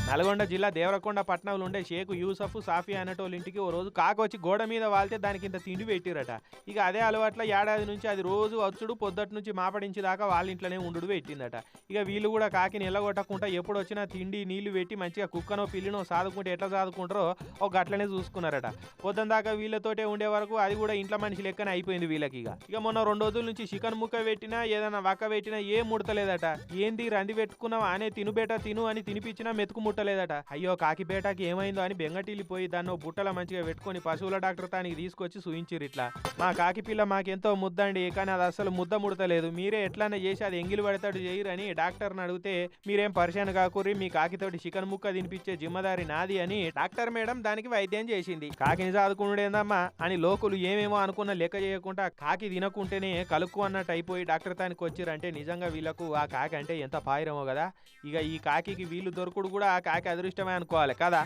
నల్గొండ జిల్లా దేవరకొండ పట్టణంలో ఉండే షేక్ యూసఫ్ సాఫియా అనేటోళ్ళ ఇంటికి ఓ రోజు కాకొచ్చి గోడ మీద వాళ్తే దానికి ఇంత తిండి పెట్టిరట. ఇక అదే అలవాట్ల ఏడాది నుంచి అది రోజు వచ్చుడు పొద్దుటి నుంచి మాపడించి దాకా వాళ్ళ ఇంట్లోనే ఉండు పెట్టిందట. ఇక వీళ్ళు కూడా కాకిని ఎల్లగొట్టకుండా ఎప్పుడు వచ్చినా తిండి నీళ్లు పెట్టి మంచిగా కుక్కనో పిల్లినో సాదుకుంటే ఎట్లా సాదుకుంటారో ఒక గట్లనే చూసుకున్నారట. పొద్దున దాకా వీళ్ళతోటే ఉండే వరకు అది కూడా ఇంట్లో మనిషి లెక్కనే అయిపోయింది వీళ్ళకి. ఇక మొన్న 2 రోజుల నుంచి చికెన్ ముక్క పెట్టినా ఏదైనా వక్క పెట్టినా ఏం ముడతలేదట. ఏంది రంది పెట్టుకున్నావా అనే తినుబేట తిను అని తినిపించినా మెతుకు ముట్టలేదట. అయ్యో కాకిపేటకి ఏమైందో అని బెంగటిల్లిపోయి దాన్ని బుట్టలో మంచిగా పెట్టుకుని పశువుల డాక్టర్ తానికి తీసుకొచ్చి చూయించిరు. ఇట్లా మా కాకి పిల్ల మాకెంతో ముద్దండి, కానీ అది అసలు ముద్ద ముడతలేదు, మీరే ఎట్లన్నా చేసి అది ఎంగిలి పడతాడు చేయరని డాక్టర్ని అడిగితే మీరేం పరిశాన్ కాకుర్రి, మీ కాకితోటి చికెన్ ముక్క తినిపించే జిమ్మదారి నాది అని డాక్టర్ మేడం దానికి వైద్యం చేసింది. కాకిని సాదుకునుడేందమ్మా అని లోకులు ఏమేమో అనుకున్న లెక్క చేయకుండా కాకి తినకుంటేనే కలుక్కు అన్నట్టు అయిపోయి డాక్టర్ తానికి వచ్చిరంటే నిజంగా వీళ్ళకు ఆ కాకి అంటే ఎంత పాయిరమో కదా. ఇక ఈ కాకి వీళ్ళు దొరకుడు కూడా ఆ కాకి అదృష్టమే అనుకోవాలి కదా.